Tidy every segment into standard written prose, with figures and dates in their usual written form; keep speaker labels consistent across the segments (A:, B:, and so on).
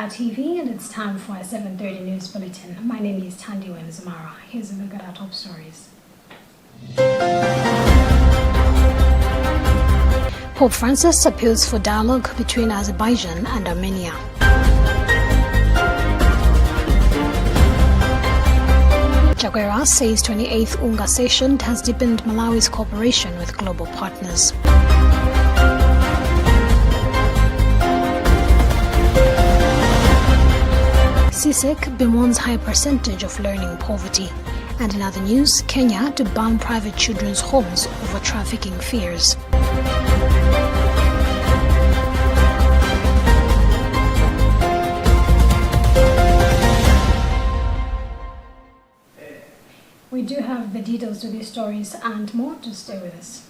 A: Star TV, and it's time for a 7:30 news bulletin. My name is Tandi Wenzamara. Here's a look at our top stories. Pope Francis appeals for dialogue between Azerbaijan and Armenia. Jaguera says 28th UNGA session has deepened Malawi's cooperation with global partners. CSEC bemoans high percentage of learning poverty. And in other news, Kenya to ban private children's homes over trafficking fears. We do have the details to these stories and more. Just stay with us.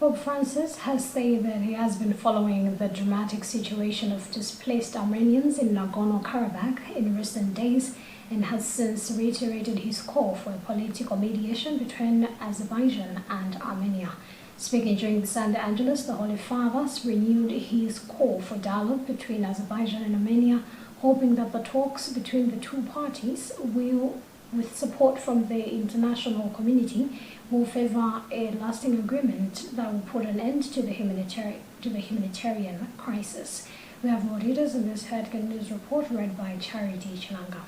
A: Pope Francis has said that he has been following the dramatic situation of displaced Armenians in Nagorno-Karabakh in recent days and has since reiterated his call for a political mediation between Azerbaijan and Armenia. Speaking during the Sunday Angelus, the Holy Father renewed his call for dialogue between Azerbaijan and Armenia, hoping that the talks between the two parties will, with support from the international community, will favor a lasting agreement that will put an end to the humanitarian crisis. We have more details in this headline news report read by Charity Chalanga.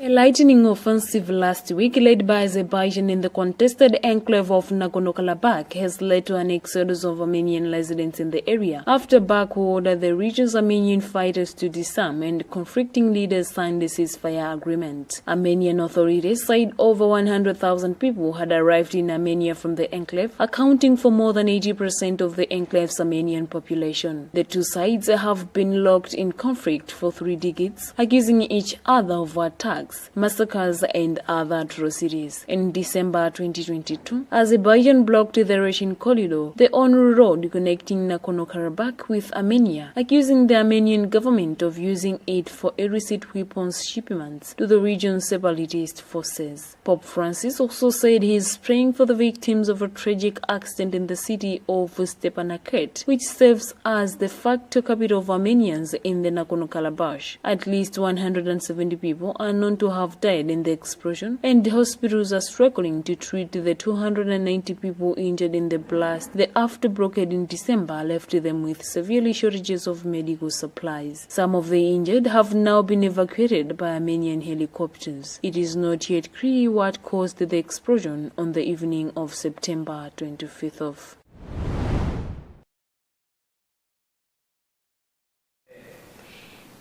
B: A lightning offensive last week led by Azerbaijan in the contested enclave of Nagorno-Karabakh has led to an exodus of Armenian residents in the area after Baku ordered the region's Armenian fighters to disarm and conflicting leaders signed a ceasefire agreement. Armenian authorities said over 100,000 people had arrived in Armenia from the enclave, accounting for more than 80% of the enclave's Armenian population. The two sides have been locked in conflict for 3 decades, accusing each other of attacks, massacres and other atrocities. In December 2022, Azerbaijan blocked the Russian corridor, the only road connecting Nagorno-Karabakh with Armenia, accusing the Armenian government of using it for illicit weapons shipments to the region's separatist forces. Pope Francis also said he is praying for the victims of a tragic accident in the city of Stepanakert, which serves as the facto capital of Armenians in the Nagorno-Karabakh. At least 170 people are known to have died in the explosion, and the hospitals are struggling to treat the 290 people injured in the blast. The after blockade in December left them with severely shortages of medical supplies. Some of the injured have now been evacuated by Armenian helicopters. It is not yet clear what caused the explosion on the evening of September 25th.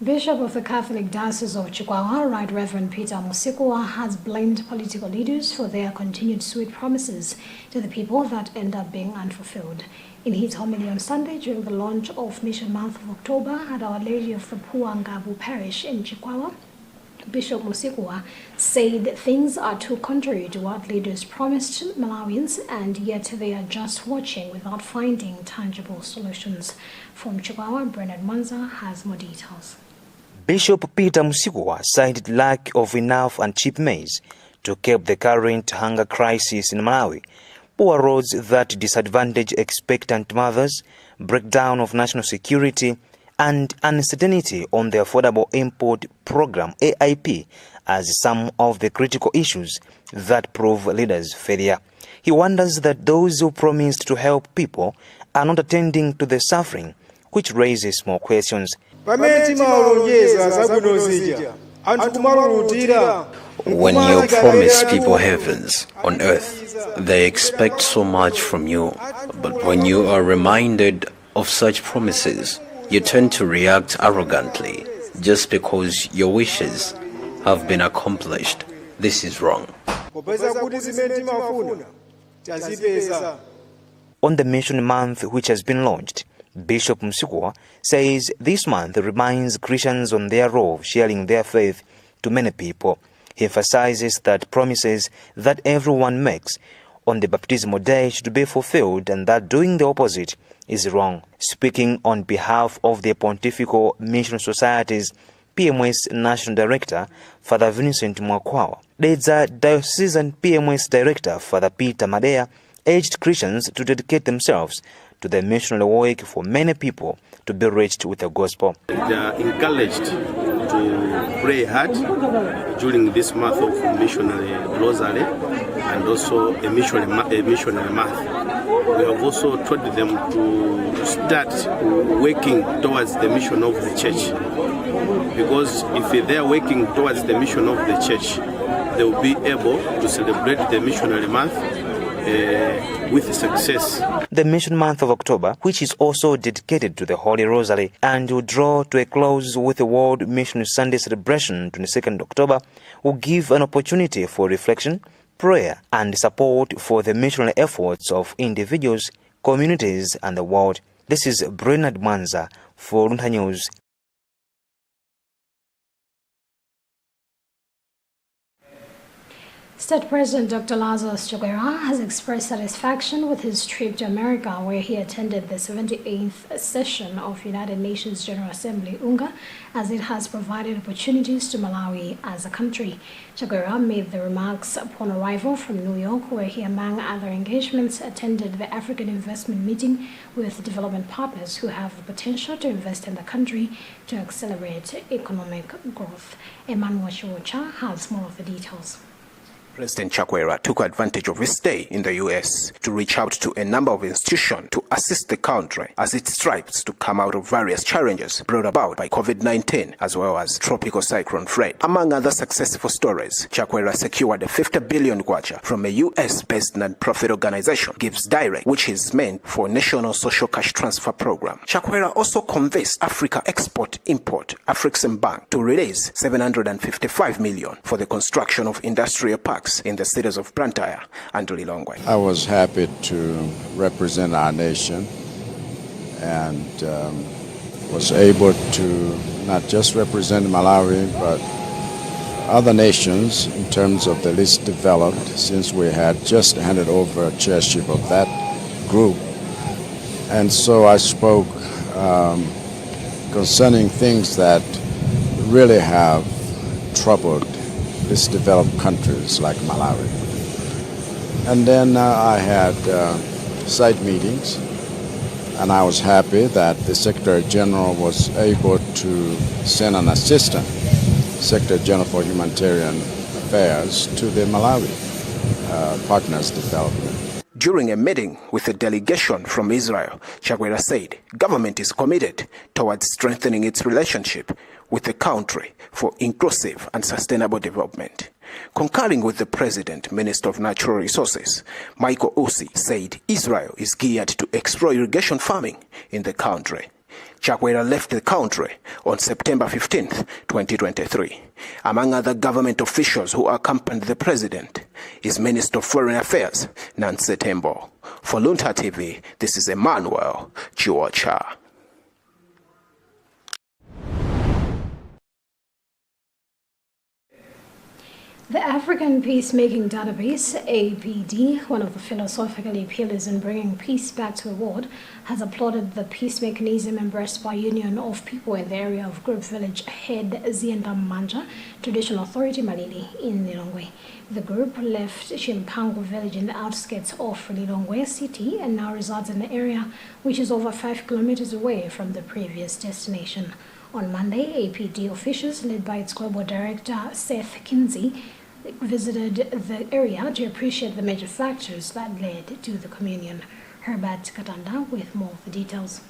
A: Bishop of the Catholic Diocese of Chihuahua, Right Reverend Peter Musikwa, has blamed political leaders for their continued sweet promises to the people that end up being unfulfilled. In his homily on Sunday during the launch of Mission Month of October at Our Lady of the Puangabu Parish in Chihuahua, Bishop Musikwa said things are too contrary to what leaders promised Malawians, and yet they are just watching without finding tangible solutions. From Chihuahua, Bernard Mwanza has more details.
C: Bishop Peter Musikwa cited lack of enough and cheap maize to curb the current hunger crisis in Malawi, poor roads that disadvantage expectant mothers, breakdown of national security, and uncertainty on the Affordable Import Program AIP as some of the critical issues that prove leaders' failure. He wonders that those who promised to help people are not attending to the suffering, which raises more questions.
D: When you promise people heavens on earth, they expect so much from you. But when you are reminded of such promises, you tend to react arrogantly just because your wishes have been accomplished. This is wrong.
C: On the Mission Month which has been launched, Bishop Musikwa says this month reminds Christians on their role of sharing their faith to many people. He emphasizes that promises that everyone makes on the baptismal day should be fulfilled and that doing the opposite is wrong. Speaking on behalf of the Pontifical Mission Society's PMS National Director, Father Vincent Mwakwawa, the Diocesan PMS Director, Father Peter Madea, urged Christians to dedicate themselves to the missionary work for many people to be reached with the gospel.
E: They are encouraged to pray hard during this month of missionary rosary and also a missionary month. We have also told them to start working towards the mission of the church, because if they are working towards the mission of the church, they will be able to celebrate the missionary month with success.
C: The Mission Month of October, which is also dedicated to the Holy Rosary and will draw to a close with the World Missionary Sunday celebration 22nd October, will give an opportunity for reflection, prayer and support for the missionary efforts of individuals, communities and the world. This is Bernard Manza for Luntha News.
A: State President Dr. Lazarus Chakwera has expressed satisfaction with his trip to America, where he attended the 78th session of United Nations General Assembly, UNGA, as it has provided opportunities to Malawi as a country. Chakwera made the remarks upon arrival from New York, where he, among other engagements, attended the African Investment Meeting with development partners who have the potential to invest in the country to accelerate economic growth. Emmanuel Chiwocha has more of the details.
F: President Chakwera took advantage of his stay in the U.S. to reach out to a number of institutions to assist the country as it strives to come out of various challenges brought about by COVID-19 as well as Tropical Cyclone Fred. Among other successful stories, Chakwera secured a 50 billion kwacha from a U.S.-based non-profit organization, Gives Direct, which is meant for National Social Cash Transfer Program. Chakwera also convinced Africa Export-Import, African Bank, to release $755 million for the construction of industrial parks in the cities of Blantyre and Lilongwe.
G: I was happy to represent our nation and was able to not just represent Malawi but other nations in terms of the least developed, since we had just handed over chairship of that group. And so I spoke concerning things that really have troubled least developed countries like Malawi. And then I had side meetings, and I was happy that the Secretary General was able to send an assistant, Secretary General for Humanitarian Affairs, to the Malawi Partners Development.
F: During a meeting with a delegation from Israel, Chakwera said government is committed towards strengthening its relationship with the country for inclusive and sustainable development. Concurring with the President, Minister of Natural Resources, Michael Usi, said Israel is geared to explore irrigation farming in the country. Chakwera left the country on September 15, 2023. Among other government officials who accompanied the President is Minister of Foreign Affairs, Nancy Tembo. For Luntha TV, this is Emmanuel Chiwocha.
A: The African Peacemaking Database, APD, one of the philosophically pillars in bringing peace back to the world, has applauded the peace mechanism embraced by Union of People in the area of Group Village head Zienda Manja, Traditional Authority Malili in Lilongwe. The group left Chimpango village in the outskirts of Lilongwe city and now resides in the area, which is over 5 kilometers away from the previous destination. On Monday, APD officials, led by its global director Seth Kinsey, visited the area to appreciate the major factors that led to the communion. Herbert Katanda with more of the details.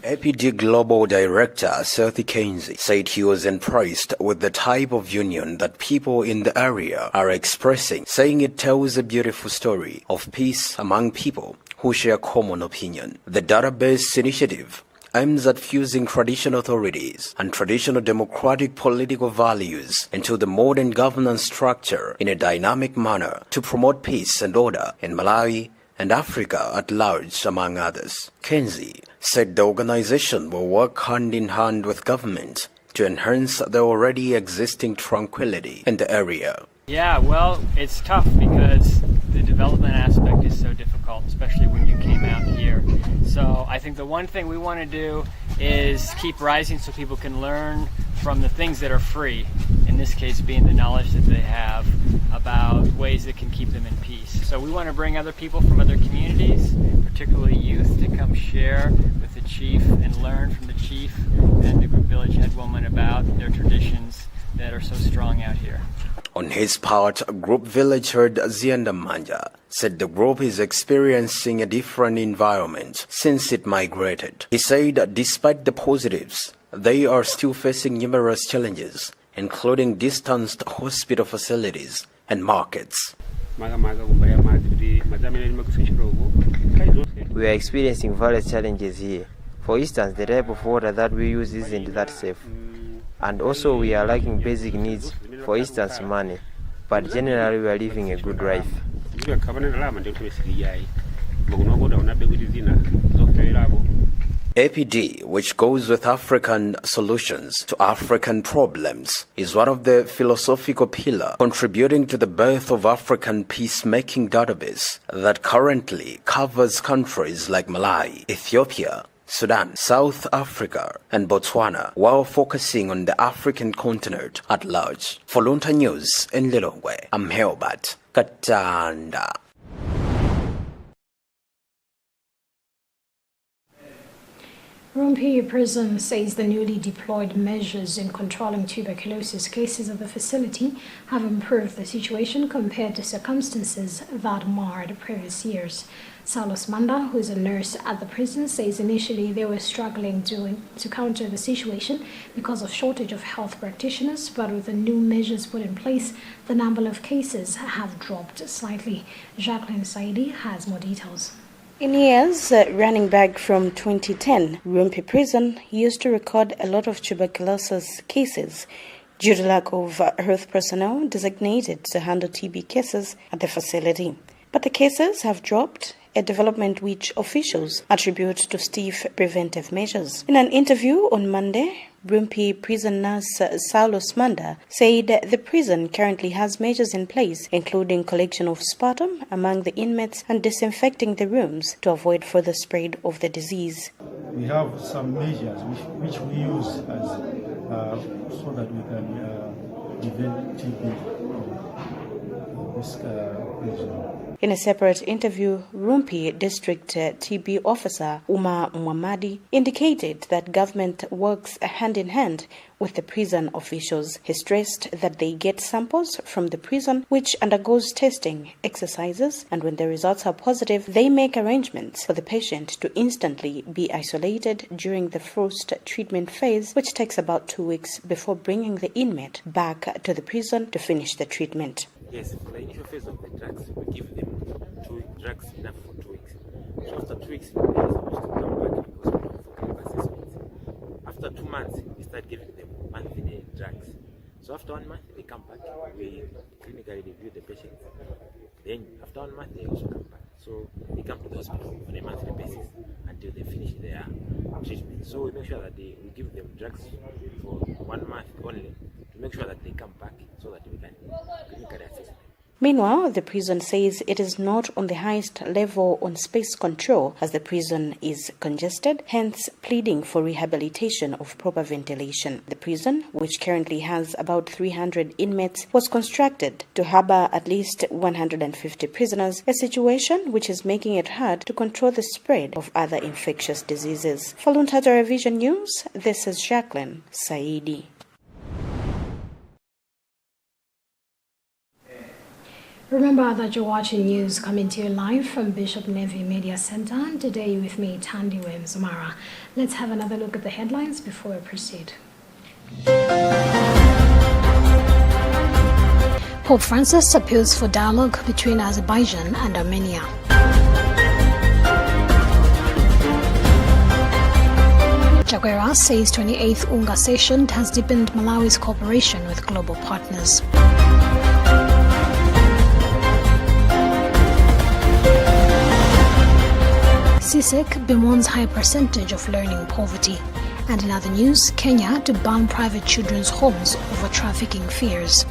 D: APD Global Director Seth Kinsey said he was impressed with the type of union that people in the area are expressing, saying it tells a beautiful story of peace among people who share common opinion. The database initiative aims at fusing traditional authorities and traditional democratic political values into the modern governance structure in a dynamic manner to promote peace and order in Malawi and Africa at large, among others. Kinsey said the organization will work hand in hand with government, to enhance the already existing tranquility in the area.
H: Yeah, well, it's tough because the development aspect is so difficult, especially when you came out here. So I think the one thing we want to do is keep rising so people can learn from the things that are free, in this case being the knowledge that they have about ways that can keep them in peace. So we want to bring other people from other communities, particularly youth, to come share with the chief and learn from the chief and the group village headwoman about their traditions that are so strong out here.
D: On his part, group village head Zianda Manja said the group is experiencing a different environment since it migrated. He said despite the positives, they are still facing numerous challenges, including distanced hospital facilities and markets.
I: We are experiencing various challenges here. For instance, the type of water that we use isn't that safe. And also we are lacking basic needs, for instance money. But generally we are living a good life.
D: APD, which goes with African solutions to African problems, is one of the philosophical pillars contributing to the birth of African peacemaking database that currently covers countries like Malawi, Ethiopia, Sudan, South Africa, and Botswana, while focusing on the African continent at large. For Luntha News in Lilongwe, I'm Helbert Katanda.
A: Rumpi Prison says the newly deployed measures in controlling tuberculosis cases at the facility have improved the situation compared to circumstances that marred previous years. Salos Manda, who is a nurse at the prison, says initially they were struggling to counter the situation because of shortage of health practitioners, but with the new measures put in place, the number of cases have dropped slightly. Jacqueline Saidi has more details.
J: In years running back from 2010, Rumpi Prison used to record a lot of tuberculosis cases due to lack of health personnel designated to handle TB cases at the facility. But the cases have dropped, a development which officials attribute to stiff preventive measures. In an interview on Monday, Rumpi prison nurse Saulos Manda said the prison currently has measures in place, including collection of sputum among the inmates and disinfecting the rooms to avoid further spread of the disease.
K: We have some measures which we use as so that we can prevent TB in this prison.
J: In a separate interview, Rumpi District TB Officer Uma Mwamadi indicated that government works hand in hand with the prison officials. He stressed that they get samples from the prison which undergoes testing, exercises, and when the results are positive, they make arrangements for the patient to instantly be isolated during the first treatment phase, which takes about 2 weeks before bringing the inmate back to the prison to finish the treatment.
L: Yes, for the initial phase of the drugs, we give them 2 drugs enough for 2 weeks. So after 2 weeks, they are supposed to come back to the hospital for clinical assessments. After 2 months, we start giving them monthly drugs. So after 1 month, they come back, we clinically review the patients. Then after 1 month, they also come back. So they come to the hospital on a monthly basis until they finish their treatment. So we make sure that we give them drugs for 1 month only to make sure that they come back so that we can clinically assess them.
J: Meanwhile, the prison says it is not on the highest level on space control as the prison is congested, hence pleading for rehabilitation of proper ventilation. The prison, which currently has about 300 inmates, was constructed to harbor at least 150 prisoners, a situation which is making it hard to control the spread of other infectious diseases. For Luntha Television News, this is Jacqueline Saidi.
A: Remember that you're watching news coming to you live from Bishop Nevi Media Center, and today with me, Tandy Wemzumara. Let's have another look at the headlines before we proceed. Pope Francis appeals for dialogue between Azerbaijan and Armenia. Chakwera says 28th UNGA session has deepened Malawi's cooperation with global partners. CSEC bemoans high percentage of learning poverty, And in other news, Kenya to ban private children's homes over trafficking fears.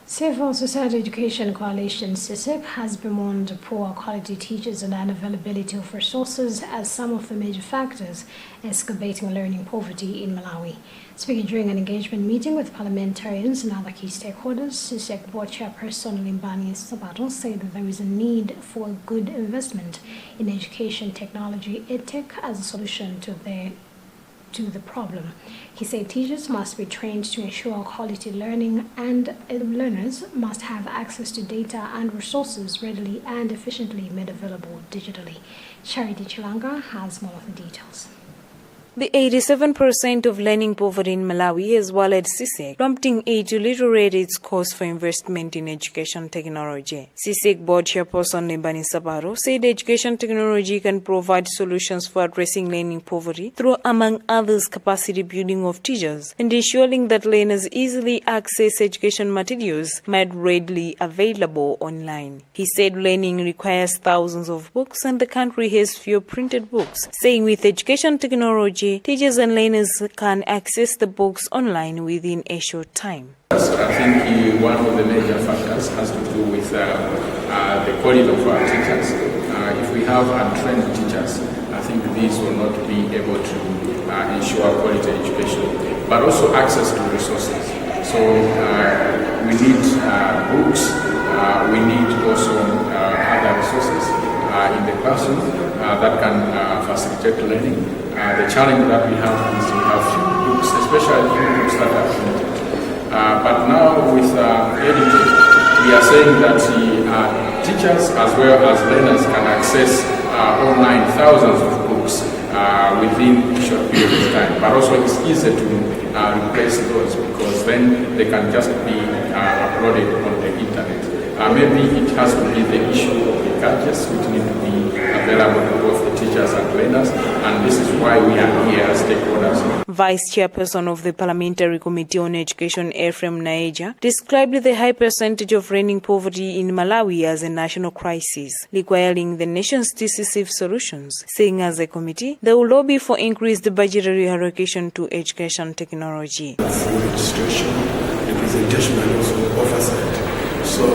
A: Civil Society Education Coalition (CSEC) has bemoaned poor quality teachers and unavailability of resources as some of the major factors exacerbating learning poverty in Malawi. Speaking during an engagement meeting with parliamentarians and other key stakeholders, CSEC board chairperson Limbani Sabato said that there is a need for good investment in education technology EdTech as a solution to the problem. He said teachers must be trained to ensure quality learning, and learners must have access to data and resources readily and efficiently made available digitally. Charity Chilanga has more of the details.
B: The 87% of learning poverty in Malawi has swallowed CSEC, prompting it to reiterate its calls for investment in education technology. CSEC board chairperson Limbani Sabato said education technology can provide solutions for addressing learning poverty through, among others, capacity building of teachers and ensuring that learners easily access education materials made readily available online. He said learning requires thousands of books and the country has few printed books, saying with education technology, teachers and learners can access the books online within a short time.
M: I think one of the major factors has to do with the quality of our teachers. If we have untrained teachers, I think these will not be able to ensure quality education, but also access to resources. So we need books, we need also other resources in the classroom that can facilitate learning. The challenge that we have is we have few books, especially books that are printed. But now with EdTech, we are saying that teachers as well as learners can access online thousands of books within a short period of time. But also it's easy to replace those because then they can just be uploaded on the internet. Maybe it has to be the issue of the gadgets which need to be available to both the teachers and learners, and this is why we are here as stakeholders.
B: Vice Chairperson of the Parliamentary Committee on Education, Ephraim Naija, described the high percentage of learning poverty in Malawi as a national crisis, requiring the nation's decisive solutions, saying as a committee, they will lobby for increased budgetary allocation to education technology.
N: For registration, representation and also oversight. So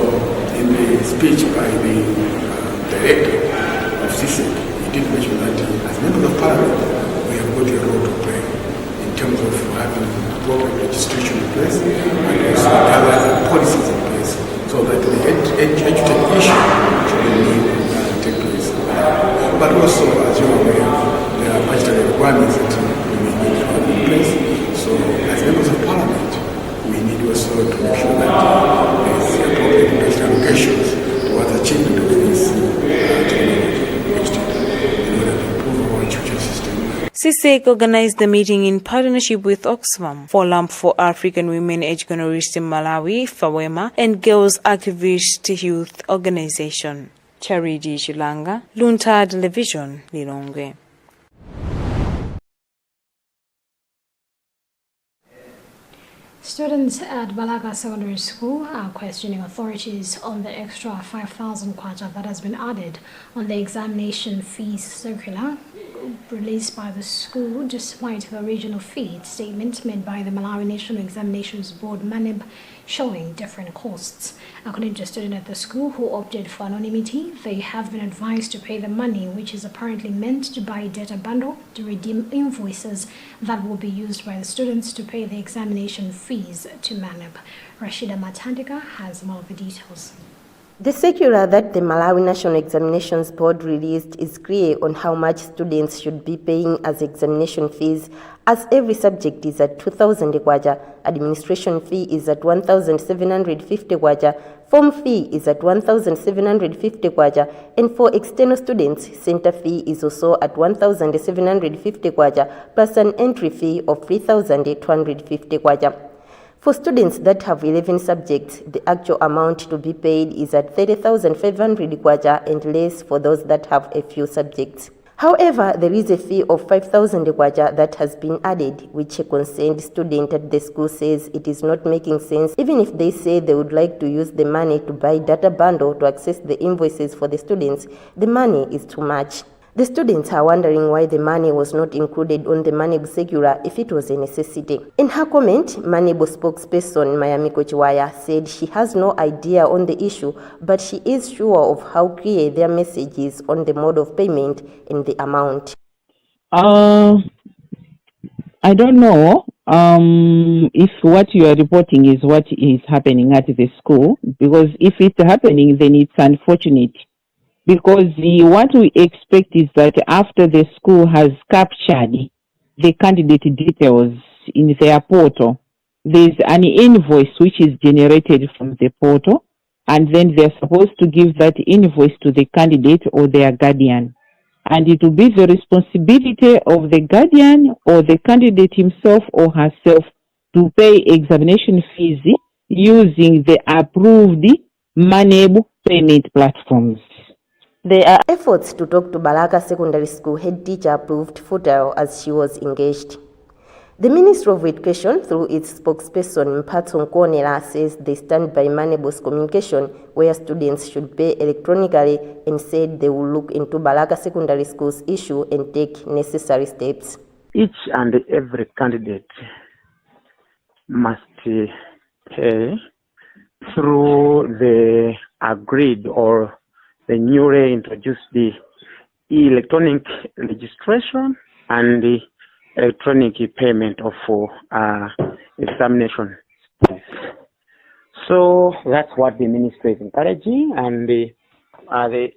N: in the speech by the director of CSEC, he did mention that as members of parliament, we have got a role to play in terms of having appropriate registration in place and also other policies in place so that the EdTech issue should take place. But also, as you are aware, there are budgetary requirements that we need to have in place. So as members of parliament, we need also to make sure that there is appropriate budget allocations towards achievement of this
B: CSEC organized the meeting in partnership with Oxfam, Forum for African Women Educationalists in Malawi, FAWEMA, and Girls Activist Youth Organization. Charity Chilanga, Luntha Television, Lilongwe.
A: Students at Balaga Secondary School are questioning authorities on the extra 5,000 kwacha that has been added on the examination fees circular released by the school, despite the original fee statement made by the Malawi National Examinations Board (MANEB) showing different costs. According to a student at the school who opted for anonymity, they have been advised to pay the money, which is apparently meant to buy a data bundle to redeem invoices that will be used by the students to pay the examination fees to MANEB. Rashida Matandika has more of the details.
O: The circular that the Malawi National Examinations Board released is clear on how much students should be paying as examination fees, as every subject is at 2,000 kwacha, administration fee is at 1,750 kwacha, form fee is at 1,750 kwacha, and for external students, center fee is also at 1,750 kwacha, plus an entry fee of 3,250 kwacha. For students that have 11 subjects, the actual amount to be paid is at 30,500 kwacha and less for those that have a few subjects. However, there is a fee of 5,000 kwacha that has been added, which a concerned student at the school says it is not making sense, even if they say they would like to use the money to buy data bundle to access the invoices for the students. The money is too much. The students are wondering why the money was not included on the Manebo circular if it was a necessity. In her comment, Manebo spokesperson Mayamiko Chiwaya said she has no idea on the issue, but she is sure of how clear their message is on the mode of payment and the amount.
P: I don't know if what you are reporting is what is happening at the school, because if it's happening, then it's unfortunate. Because what we expect is that after the school has captured the candidate details in their portal, there's an invoice which is generated from the portal, and then they're supposed to give that invoice to the candidate or their guardian. And it will be the responsibility of the guardian or the candidate himself or herself to pay examination fees using the approved Manebo payment platforms.
O: There are efforts to talk to Balaka Secondary School head teacher proved futile as she was engaged. The Ministry of Education, through its spokesperson Mpatso Nkonera, says they stand by Manebo's communication where students should pay electronically, and said they will look into Balaka Secondary School's issue and take necessary steps.
Q: Each and every candidate must pay through the agreed or the newly introduced the electronic registration and the electronic payment of examination. So that's what the ministry is encouraging, and the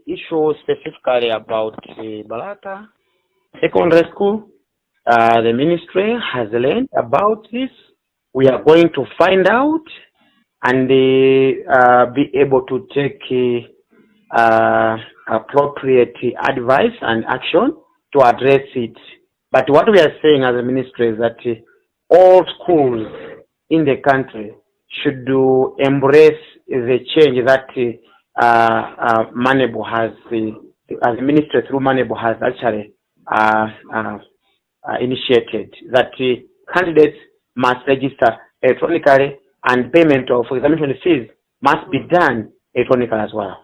Q: issue specifically about the Balaka Secondary School, the ministry has learned about this. We are going to find out and be able to take appropriate advice and action to address it. But what we are saying as a ministry is that all schools in the country should embrace the change that Manebo has, as a ministry through Manebo has actually initiated, that candidates must register electronically and payment of examination fees must be done electronically as well.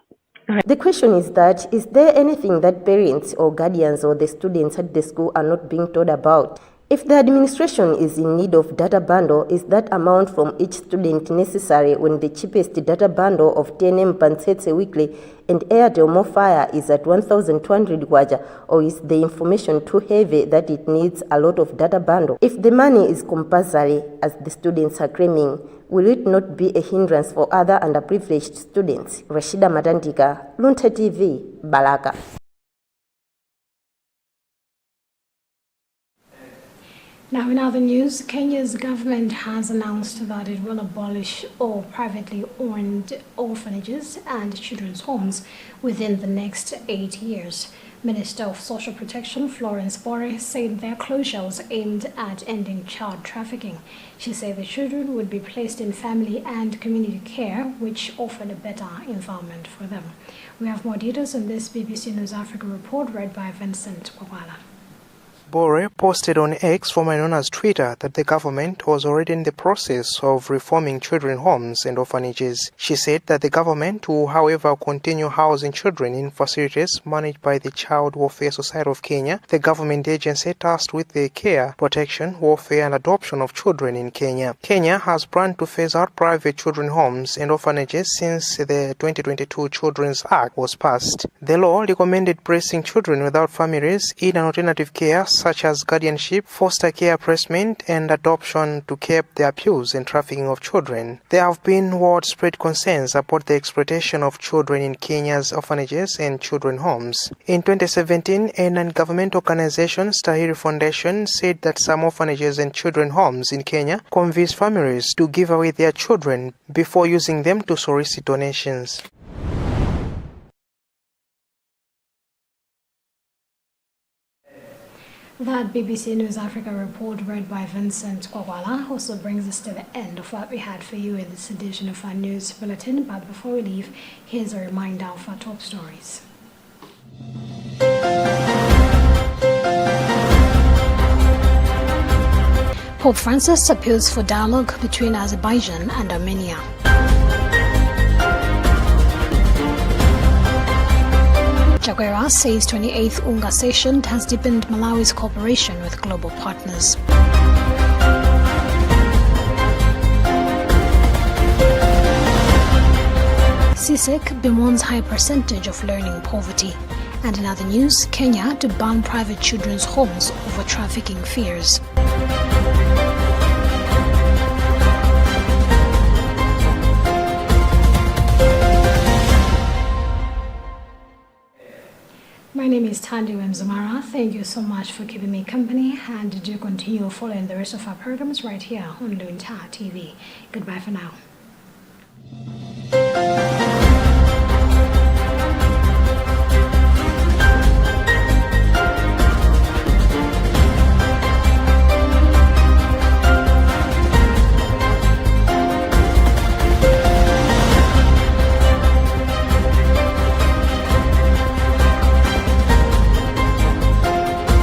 O: The question is that, is there anything that parents or guardians or the students at the school are not being told about? If the administration is in need of data bundle, is that amount from each student necessary when the cheapest data bundle of 10 Mpansetse weekly and Airtel Mofire is at 1,200 kwacha, or is the information too heavy that it needs a lot of data bundle? If the money is compulsory, as the students are claiming, will it not be a hindrance for other underprivileged students? Rashida Matantika, Luntha TV, Balaka.
A: Now in other news, Kenya's government has announced that it will abolish all privately owned orphanages and children's homes within the next 8 years. Minister of Social Protection Florence Bore said their closure was aimed at ending child trafficking. She said the children would be placed in family and community care, which offered a better environment for them. We have more details on this BBC News Africa report read by Vincent Kwagwala.
R: Bore posted on X, formerly known as Twitter, that the government was already in the process of reforming children's homes and orphanages. She said that the government will, however, continue housing children in facilities managed by the Child Welfare Society of Kenya, the government agency tasked with the care, protection, welfare and adoption of children in Kenya. Kenya has planned to phase out private children's homes and orphanages since the 2022 Children's Act was passed. The law recommended placing children without families in an alternative care such as guardianship, foster care placement, and adoption to curb the abuse and trafficking of children. There have been widespread concerns about the exploitation of children in Kenya's orphanages and children's homes. In 2017, a non-governmental organization, Stahiri Foundation, said that some orphanages and children's homes in Kenya convince families to give away their children before using them to solicit donations.
A: That BBC News Africa report read by Vincent Kwagwala also brings us to the end of what we had for you in this edition of our news bulletin. But before we leave, here's a reminder of our top stories. Pope Francis appeals for dialogue between Azerbaijan and Armenia. Chakwera says 28th UNGA session has deepened Malawi's cooperation with global partners. CSEC bemoans high percentage of learning poverty. And in other news, Kenya to ban private children's homes over trafficking fears. My name is Tandi Wemzamara. Thank you so much for keeping me company, and do continue following the rest of our programs right here on Luntha TV. Goodbye for now.